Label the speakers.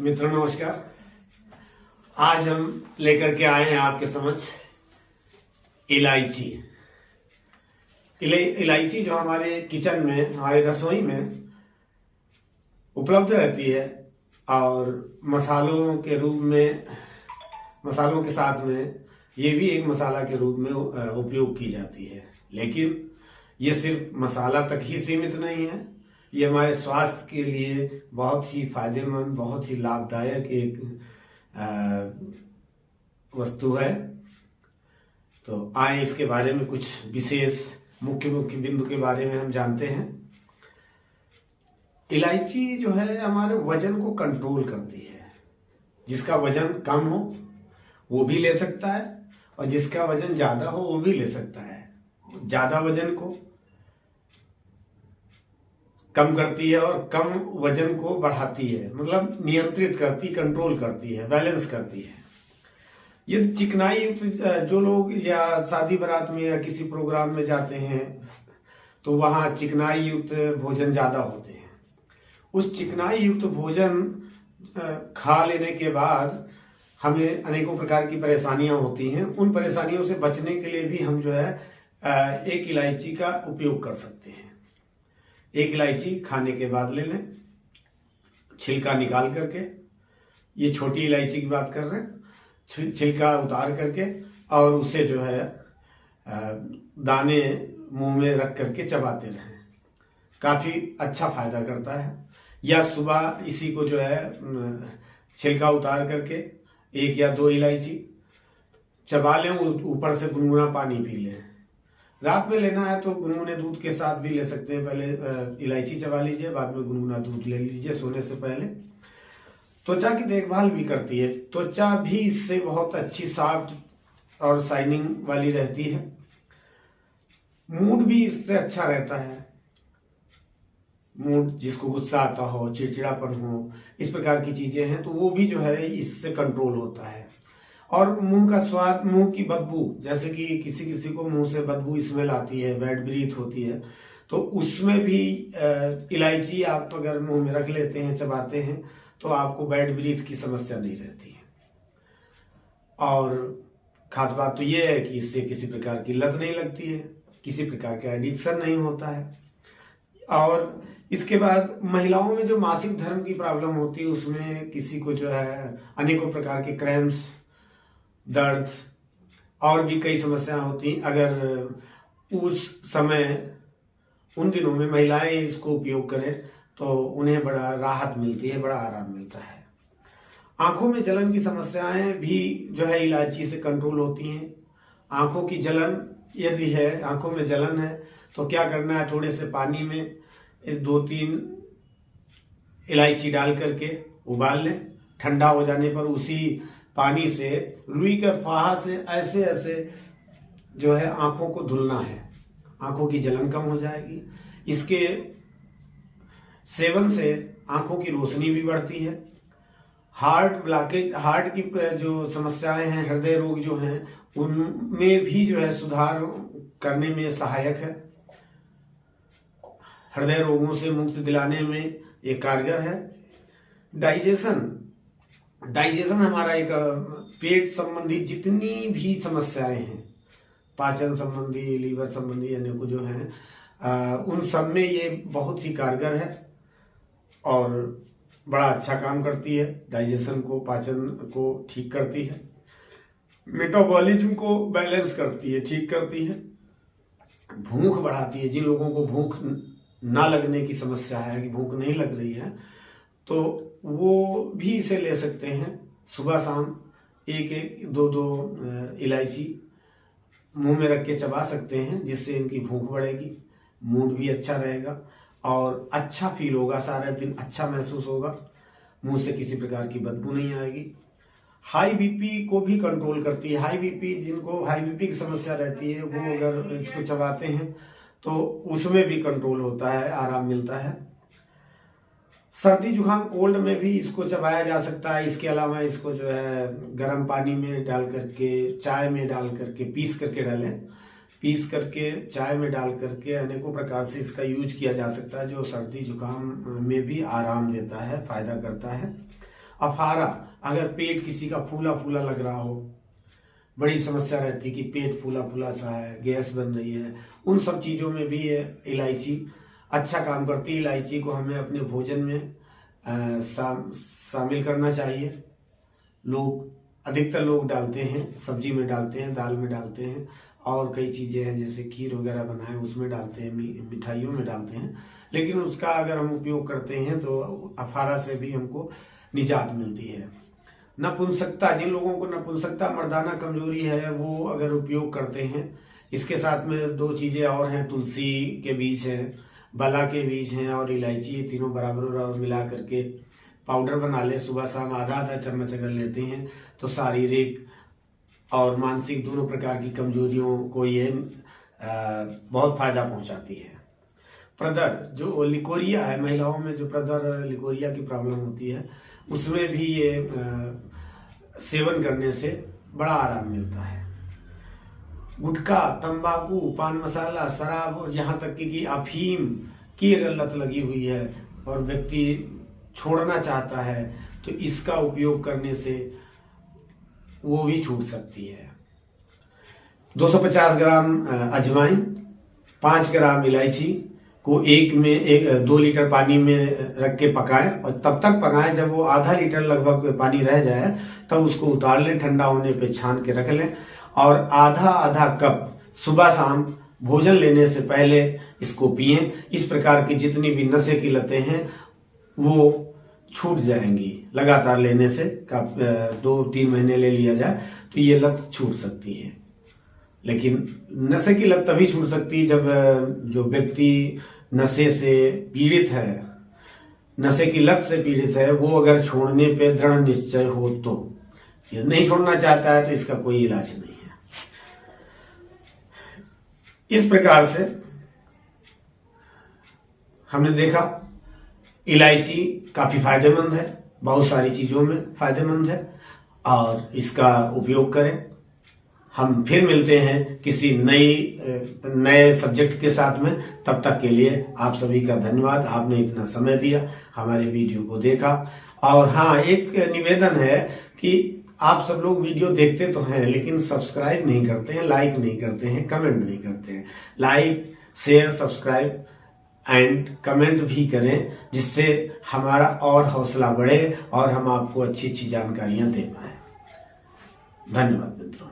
Speaker 1: मित्रों नमस्कार। आज हम लेकर के आए हैं आपके समक्ष इलायची। इलायची जो हमारे किचन में, हमारे रसोई में उपलब्ध रहती है और मसालों के रूप में, मसालों के साथ में ये भी एक मसाला के रूप में उपयोग की जाती है। लेकिन ये सिर्फ मसाला तक ही सीमित नहीं है, ये हमारे स्वास्थ्य के लिए बहुत ही फायदेमंद, बहुत ही लाभदायक एक वस्तु है। तो आए इसके बारे में कुछ विशेष मुख्य बिंदु के बारे में हम जानते हैं। इलायची जो है हमारे वजन को कंट्रोल करती है। जिसका वजन कम हो वो भी ले सकता है और जिसका वजन ज्यादा हो वो भी ले सकता है। ज्यादा वजन को कम करती है और कम वजन को बढ़ाती है, मतलब नियंत्रित करती, कंट्रोल करती है, बैलेंस करती है। ये चिकनाई युक्त जो लोग या शादी बारात में या किसी प्रोग्राम में जाते हैं तो वहाँ चिकनाई युक्त भोजन ज्यादा होते हैं। उस चिकनाई युक्त भोजन खा लेने के बाद हमें अनेकों प्रकार की परेशानियां होती हैं। उन परेशानियों से बचने के लिए भी हम जो है एक इलायची का उपयोग कर सकते हैं। एक इलायची खाने के बाद ले लें, छिलका निकाल करके, ये छोटी इलायची की बात कर रहे हैं, छिलका उतार करके और उसे जो है दाने मुंह में रख करके चबाते रहें, काफी अच्छा फायदा करता है। या सुबह इसी को जो है छिलका उतार करके 1 या 2 इलायची चबा लें, ऊपर से गुनगुना पानी पी लें। रात में लेना है तो गुनगुने दूध के साथ भी ले सकते हैं। पहले इलायची चबा लीजिए, बाद में गुनगुना दूध ले लीजिए सोने से पहले। त्वचा की देखभाल भी करती है, त्वचा भी इससे बहुत अच्छी सॉफ्ट और शाइनिंग वाली रहती है। मूड भी इससे अच्छा रहता है। मूड, जिसको गुस्सा आता हो, चिड़चिड़ापन हो, इस प्रकार की चीजें हैं तो वो भी जो है इससे कंट्रोल होता है। और मुंह का स्वाद, मुंह की बदबू, जैसे कि किसी किसी को मुंह से बदबू स्मेल आती है, बैड ब्रीथ होती है, तो उसमें भी इलायची आप अगर मुंह में रख लेते हैं, चबाते हैं, तो आपको बैड ब्रीथ की समस्या नहीं रहती है। और खास बात तो ये है कि इससे किसी प्रकार की लत नहीं लगती है, किसी प्रकार का एडिक्शन नहीं होता है। और इसके बाद महिलाओं में जो मासिक धर्म की प्रॉब्लम होती है, उसमें किसी को जो है अनेकों प्रकार के क्रैम्प्स, दर्द और भी कई समस्याएं होती। अगर उस समय, उन दिनों में महिलाएं इसको उपयोग करें तो उन्हें बड़ा राहत मिलती है, बड़ा आराम मिलता है। आंखों में जलन की समस्याएं भी जो है इलायची से कंट्रोल होती हैं। आंखों की जलन यदि है, आंखों में जलन है, तो क्या करना है, थोड़े से पानी में 2-3 इलायची डाल करके उबाल लें। ठंडा हो जाने पर उसी पानी से रुई के फाहा से ऐसे ऐसे जो है आंखों को धुलना है, आंखों की जलन कम हो जाएगी। इसके सेवन से आंखों की रोशनी भी बढ़ती है। हार्ट ब्लॉकेज, हार्ट की जो समस्याएं हैं, हृदय रोग जो हैं, उनमें भी जो है सुधार करने में सहायक है। हृदय रोगों से मुक्ति दिलाने में ये कारगर है। डाइजेशन हमारा एक पेट संबंधी जितनी भी समस्याएं हैं, पाचन संबंधी, लीवर संबंधी अनेकों जो हैं, उन सब में ये बहुत ही कारगर है और बड़ा अच्छा काम करती है। डाइजेशन को, पाचन को ठीक करती है, मेटाबॉलिज्म को बैलेंस करती है, ठीक करती है, भूख बढ़ाती है। जिन लोगों को भूख ना लगने की समस्या है, कि भूख नहीं लग रही है, तो वो भी इसे ले सकते हैं। सुबह शाम 1-2 इलायची मुंह में रख के चबा सकते हैं, जिससे इनकी भूख बढ़ेगी, मूड भी अच्छा रहेगा और अच्छा फील होगा, सारा दिन अच्छा महसूस होगा, मुंह से किसी प्रकार की बदबू नहीं आएगी। हाई बीपी को भी कंट्रोल करती है। हाई बीपी, जिनको हाई बीपी की समस्या रहती है, वो अगर इसको चबाते हैं तो उसमें भी कंट्रोल होता है, आराम मिलता है। सर्दी जुकाम, कोल्ड में भी इसको चबाया जा सकता है। इसके अलावा इसको जो है गर्म पानी में डाल करके, चाय में डाल करके, पीस करके डालें, पीस करके चाय में डाल करके अनेकों प्रकार से इसका यूज किया जा सकता है, जो सर्दी जुकाम में भी आराम देता है, फायदा करता है। अफारा, अगर पेट किसी का फूला फूला लग रहा हो, बड़ी समस्या रहती है कि पेट फूला फूला सा है, गैस बन रही है, उन सब चीज़ों में भी ये इलायची अच्छा काम करती है। इलायची को हमें अपने भोजन में शामिल करना चाहिए। अधिकतर लोग डालते हैं, सब्जी में डालते हैं, दाल में डालते हैं, और कई चीज़ें हैं जैसे खीर वगैरह बनाए उसमें डालते हैं, मिठाइयों में डालते हैं। लेकिन उसका अगर हम उपयोग करते हैं तो अफारा से भी हमको निजात मिलती है। नपुंसकता, जिन लोगों को नपुंसकता मर्दाना कमजोरी है वो अगर उपयोग करते हैं, इसके साथ में 2 चीज़ें और हैं, तुलसी के बीज हैं, बला के बीज हैं और इलायची, ये तीनों बराबर मिला करके पाउडर बना ले, सुबह शाम आधा आधा चम्मच अगर लेते हैं तो शारीरिक और मानसिक दोनों प्रकार की कमजोरियों को ये बहुत फायदा पहुंचाती है। प्रदर, जो लिकोरिया है, महिलाओं में जो प्रदर लिकोरिया की प्रॉब्लम होती है, उसमें भी ये सेवन करने से बड़ा आराम मिलता है। गुटखा, तंबाकू, पान मसाला, शराब, यहाँ तक कि अफीम की अगर लत लगी हुई है और व्यक्ति छोड़ना चाहता है तो इसका उपयोग करने से वो भी छूट सकती है। 250 ग्राम अजवाइन, 5 ग्राम इलायची को 2 लीटर पानी में रख के पकाएं और तब तक पकाएं जब वो आधा लीटर लगभग पानी रह जाए, तब उसको उतार लें, ठंडा होने पे छान के रख लें और आधा आधा कप सुबह शाम भोजन लेने से पहले इसको पिएं। इस प्रकार की जितनी भी नशे की लतें हैं वो छूट जाएंगी। लगातार लेने से 2-3 महीने ले लिया जाए तो ये लत छूट सकती है। लेकिन नशे की लत तभी छूट सकती है जब जो व्यक्ति नशे से पीड़ित है, नशे की लत से पीड़ित है, वो अगर छोड़ने पे दृढ़ निश्चय हो तो। ये नहीं छोड़ना चाहता है तो इसका कोई इलाज नहीं है। इस प्रकार से हमने देखा इलायची काफी फायदेमंद है, बहुत सारी चीजों में फायदेमंद है और इसका उपयोग करें। हम फिर मिलते हैं किसी नए सब्जेक्ट के साथ में। तब तक के लिए आप सभी का धन्यवाद, आपने इतना समय दिया, हमारे वीडियो को देखा। और हाँ, एक निवेदन है कि आप सब लोग वीडियो देखते तो हैं लेकिन सब्सक्राइब नहीं करते हैं, लाइक नहीं करते हैं, कमेंट नहीं करते हैं। Like, share, subscribe and comment भी करें, जिससे हमारा और हौसला बढ़े और हम आपको अच्छी अच्छी जानकारियां दे पाए। धन्यवाद मित्रों।